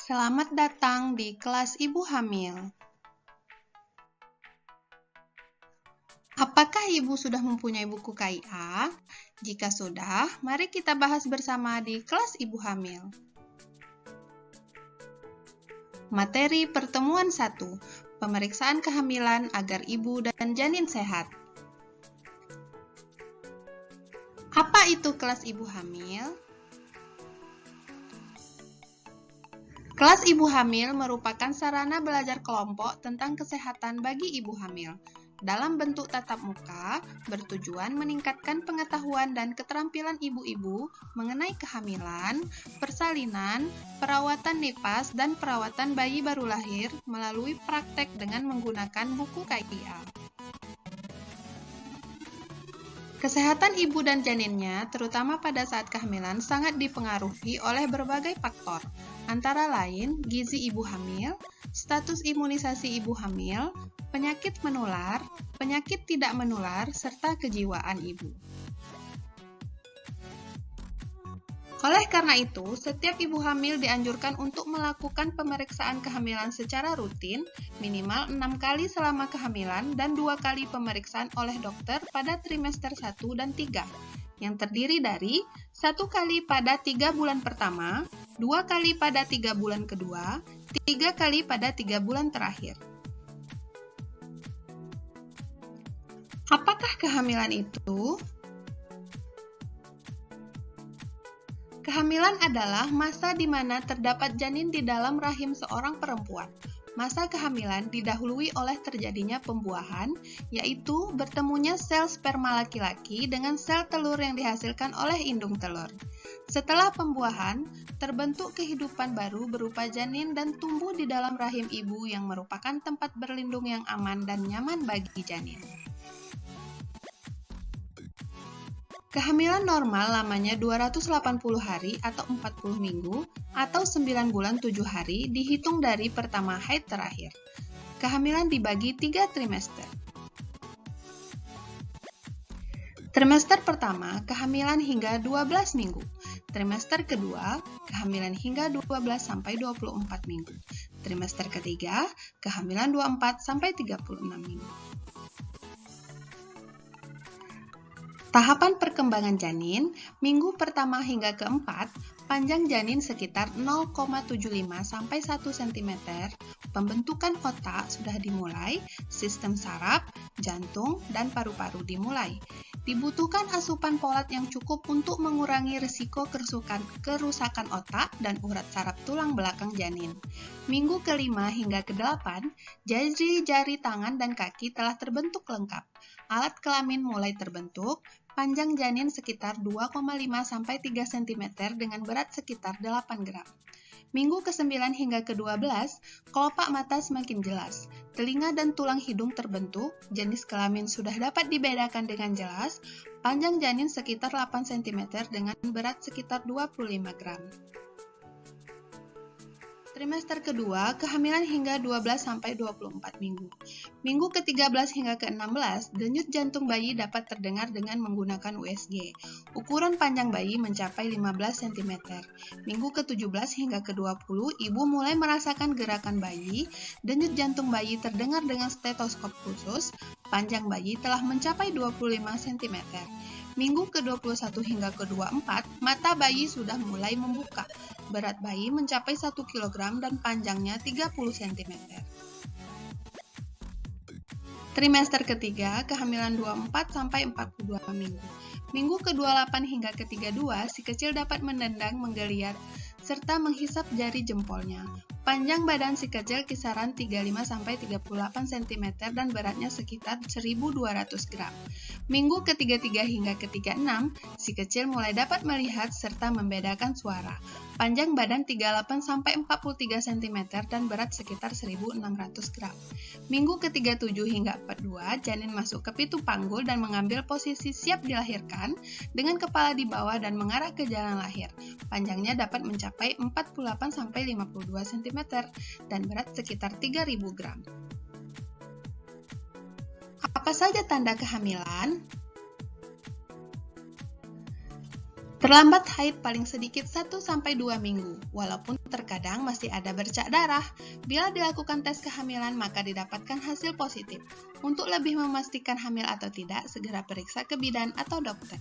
Selamat datang di kelas Ibu Hamil. Apakah Ibu sudah mempunyai buku KIA? Jika sudah, mari kita bahas bersama di kelas Ibu Hamil. Materi pertemuan 1, pemeriksaan kehamilan agar ibu dan janin sehat. Apa itu kelas Ibu Hamil? Kelas Ibu Hamil merupakan sarana belajar kelompok tentang kesehatan bagi ibu hamil. Dalam bentuk tatap muka, bertujuan meningkatkan pengetahuan dan keterampilan ibu-ibu mengenai kehamilan, persalinan, perawatan nifas, dan perawatan bayi baru lahir melalui praktek dengan menggunakan buku KIA. Kesehatan ibu dan janinnya, terutama pada saat kehamilan, sangat dipengaruhi oleh berbagai faktor, antara lain gizi ibu hamil, status imunisasi ibu hamil, penyakit menular, penyakit tidak menular, serta kejiwaan ibu. Oleh karena itu, setiap ibu hamil dianjurkan untuk melakukan pemeriksaan kehamilan secara rutin, minimal 6 kali selama kehamilan dan 2 kali pemeriksaan oleh dokter pada trimester 1 dan 3, yang terdiri dari 1 kali pada 3 bulan pertama, 2 kali pada 3 bulan kedua, 3 kali pada 3 bulan terakhir. Apakah kehamilan itu? Kehamilan adalah masa di mana terdapat janin di dalam rahim seorang perempuan. Masa kehamilan didahului oleh terjadinya pembuahan, yaitu bertemunya sel sperma laki-laki dengan sel telur yang dihasilkan oleh indung telur. Setelah pembuahan, terbentuk kehidupan baru berupa janin dan tumbuh di dalam rahim ibu yang merupakan tempat berlindung yang aman dan nyaman bagi janin. Kehamilan normal lamanya 280 hari atau 40 minggu atau 9 bulan 7 hari dihitung dari pertama haid terakhir. Kehamilan dibagi 3 trimester. Trimester pertama, kehamilan hingga 12 minggu. Trimester kedua, kehamilan hingga 12 sampai 24 minggu. Trimester ketiga, kehamilan 24 sampai 36 minggu. Tahapan perkembangan janin, minggu pertama hingga keempat, panjang janin sekitar 0,75 sampai 1 cm, pembentukan otak sudah dimulai, sistem saraf, jantung, dan paru-paru dimulai. Dibutuhkan asupan folat yang cukup untuk mengurangi risiko kerusakan otak dan urat saraf tulang belakang janin. Minggu kelima hingga ke-8, jari-jari tangan dan kaki telah terbentuk lengkap. Alat kelamin mulai terbentuk, panjang janin sekitar 2,5 sampai 3 cm dengan berat sekitar 8 gram. Minggu ke-9 hingga ke-12, kelopak mata semakin jelas, telinga dan tulang hidung terbentuk, jenis kelamin sudah dapat dibedakan dengan jelas, panjang janin sekitar 8 cm dengan berat sekitar 25 gram. Trimester kedua, kehamilan hingga 12-24 minggu. Minggu ke-13 hingga ke-16, denyut jantung bayi dapat terdengar dengan menggunakan USG. Ukuran panjang bayi mencapai 15 cm. Minggu ke-17 hingga ke-20, ibu mulai merasakan gerakan bayi, denyut jantung bayi terdengar dengan stetoskop khusus, panjang bayi telah mencapai 25 cm. Minggu ke-21 hingga ke-24, mata bayi sudah mulai membuka. Berat bayi mencapai 1 kg dan panjangnya 30 cm. Trimester ketiga, kehamilan 24-42 minggu. Minggu ke-28 hingga ke-32, si kecil dapat mendendang, menggeliat, serta menghisap jari jempolnya. Panjang badan si kecil kisaran 35-38 cm dan beratnya sekitar 1.200 gram. Minggu ke-33 hingga ke-36, si kecil mulai dapat melihat serta membedakan suara. Panjang badan 38-43 cm dan berat sekitar 1.600 gram. Minggu ke-37 hingga 42, janin masuk ke pitu panggul dan mengambil posisi siap dilahirkan dengan kepala di bawah dan mengarah ke jalan lahir. Panjangnya dapat mencapai 48-52 cm dan berat sekitar 3.000 gram. Apa saja tanda kehamilan? Terlambat haid paling sedikit 1-2 minggu, walaupun terkadang masih ada bercak darah. Bila dilakukan tes kehamilan, maka didapatkan hasil positif. Untuk lebih memastikan hamil atau tidak, segera periksa ke bidan atau dokter.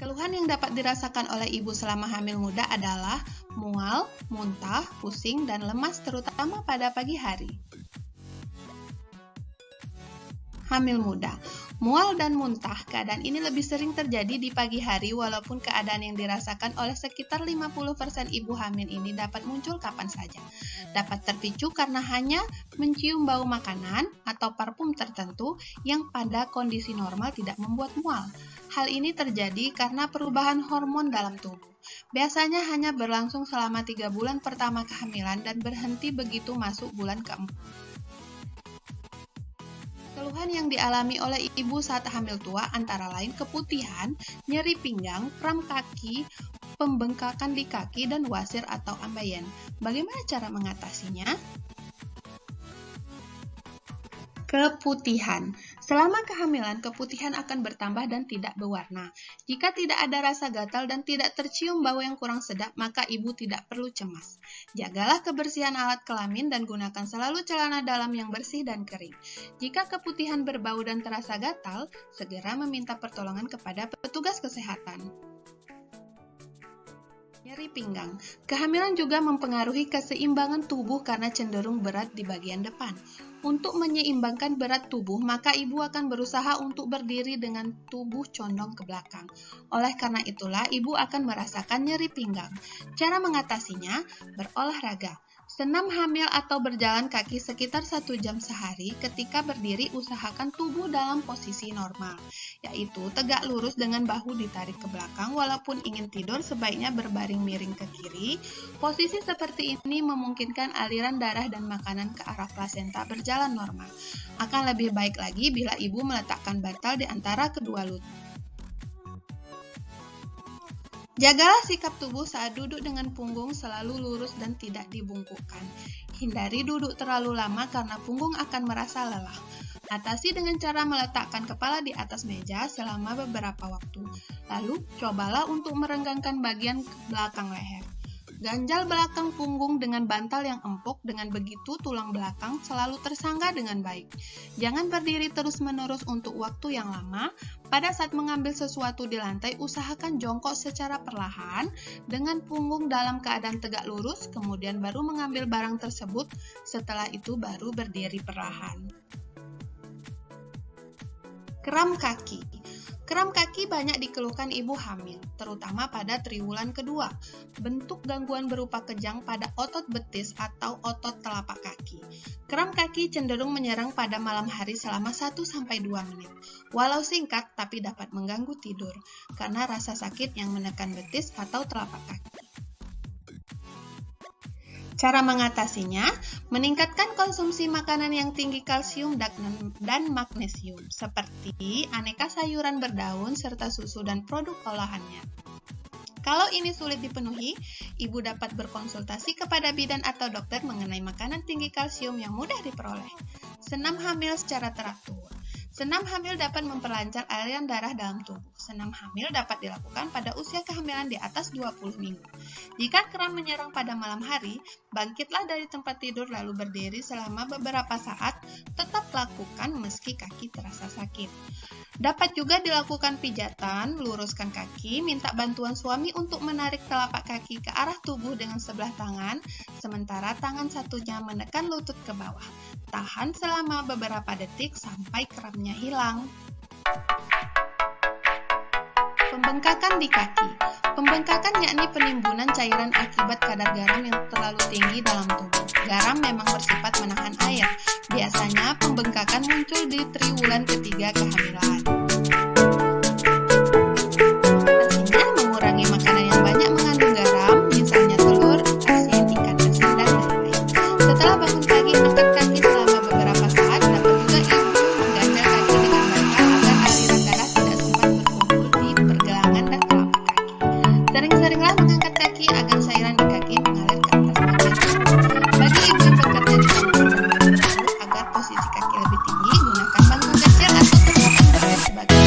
Keluhan yang dapat dirasakan oleh ibu selama hamil muda adalah mual, muntah, pusing, dan lemas terutama pada pagi hari. Hamil muda. Mual dan muntah, keadaan ini lebih sering terjadi di pagi hari walaupun keadaan yang dirasakan oleh sekitar 50% ibu hamil ini dapat muncul kapan saja. Dapat terpicu karena hanya mencium bau makanan atau parfum tertentu yang pada kondisi normal tidak membuat mual. Hal ini terjadi karena perubahan hormon dalam tubuh. Biasanya hanya berlangsung selama 3 bulan pertama kehamilan dan berhenti begitu masuk bulan keempat. Keluhan yang dialami oleh ibu saat hamil tua antara lain keputihan, nyeri pinggang, kram kaki, pembengkakan di kaki, dan wasir atau ambeien. Bagaimana cara mengatasinya? Keputihan. Selama kehamilan, keputihan akan bertambah dan tidak berwarna. Jika tidak ada rasa gatal dan tidak tercium bau yang kurang sedap, maka ibu tidak perlu cemas. Jagalah kebersihan alat kelamin dan gunakan selalu celana dalam yang bersih dan kering. Jika keputihan berbau dan terasa gatal, segera meminta pertolongan kepada petugas kesehatan. Nyeri pinggang. Kehamilan juga mempengaruhi keseimbangan tubuh karena cenderung berat di bagian depan. Untuk menyeimbangkan berat tubuh, maka ibu akan berusaha untuk berdiri dengan tubuh condong ke belakang. Oleh karena itulah, ibu akan merasakan nyeri pinggang. Cara mengatasinya, berolahraga. Senam hamil atau berjalan kaki sekitar 1 jam sehari. Ketika berdiri, usahakan tubuh dalam posisi normal, yaitu tegak lurus dengan bahu ditarik ke belakang. Walaupun ingin tidur, sebaiknya berbaring miring ke kiri. Posisi seperti ini memungkinkan aliran darah dan makanan ke arah plasenta berjalan normal. Akan lebih baik lagi bila ibu meletakkan bantal di antara kedua lutut. Jagalah sikap tubuh saat duduk dengan punggung selalu lurus dan tidak dibungkukkan. Hindari duduk terlalu lama karena punggung akan merasa lelah. Atasi dengan cara meletakkan kepala di atas meja selama beberapa waktu. Lalu, cobalah untuk merenggangkan bagian belakang leher. Ganjal belakang punggung dengan bantal yang empuk, dengan begitu tulang belakang selalu tersangga dengan baik. Jangan berdiri terus-menerus untuk waktu yang lama. Pada saat mengambil sesuatu di lantai, usahakan jongkok secara perlahan dengan punggung dalam keadaan tegak lurus, kemudian baru mengambil barang tersebut, setelah itu baru berdiri perlahan. Kram kaki. Kram kaki banyak dikeluhkan ibu hamil, terutama pada triwulan kedua. Bentuk gangguan berupa kejang pada otot betis atau otot telapak kaki. Kram kaki cenderung menyerang pada malam hari selama 1-2 menit. Walau singkat, tapi dapat mengganggu tidur, karena rasa sakit yang menekan betis atau telapak kaki. Cara mengatasinya, meningkatkan konsumsi makanan yang tinggi kalsium dan magnesium, seperti aneka sayuran berdaun serta susu dan produk olahannya. Kalau ini sulit dipenuhi, ibu dapat berkonsultasi kepada bidan atau dokter mengenai makanan tinggi kalsium yang mudah diperoleh. Senam hamil secara teratur. Senam hamil dapat memperlancar aliran darah dalam tubuh. Senam hamil dapat dilakukan pada usia kehamilan di atas 20 minggu. Jika kram menyerang pada malam hari, bangkitlah dari tempat tidur lalu berdiri selama beberapa saat. Tetap lakukan meski kaki terasa sakit. Dapat juga dilakukan pijatan, luruskan kaki, minta bantuan suami untuk menarik telapak kaki ke arah tubuh dengan sebelah tangan, sementara tangan satunya menekan lutut ke bawah. Tahan selama beberapa detik sampai kramnya hilang. Pembengkakan di kaki. Pembengkakan yakni penimbunan cairan akibat kadar garam yang terlalu tinggi dalam tubuh. Garam memang bersifat menahan air. Biasanya pembengkakan muncul di triwulan ketiga kehamilan. Atasinya mengurangi makanan yang banyak mengandung garam, misalnya telur, asin, ikan asin, dan lain-lain. Setelah bangun pagi, angkat kaki selama beberapa saat. Dapat juga ibu mengganjal kaki dengan bantal agar aliran darah tidak sempat berkumpul di pergelangan dan telapak kaki. Sering-seringlah mengangkat kaki agar cairan di kaki mengalir ke atas bagian tubuh. Bagi ibu yang bekerja di kamar dan baru, agar posisi kaki lebih tinggi, gunakan bangku kecil atau tempat yang sebagai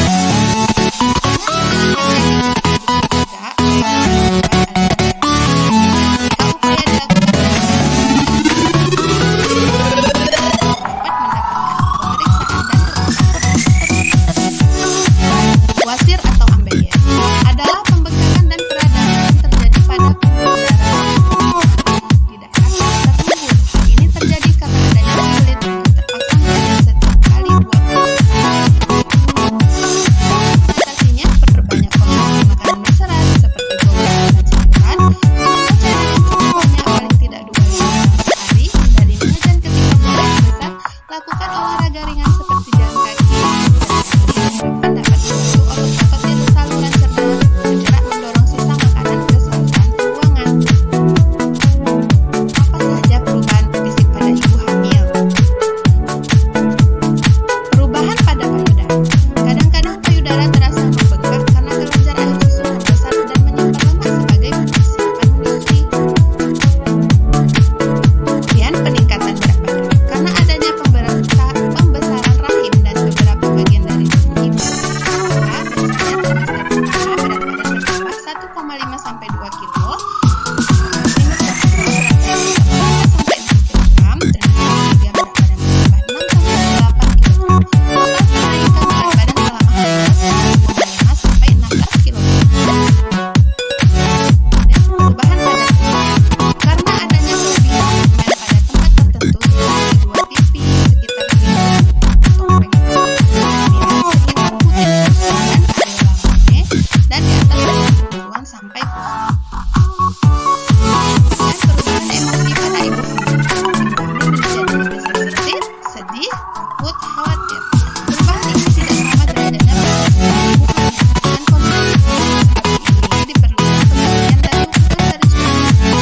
2 kg.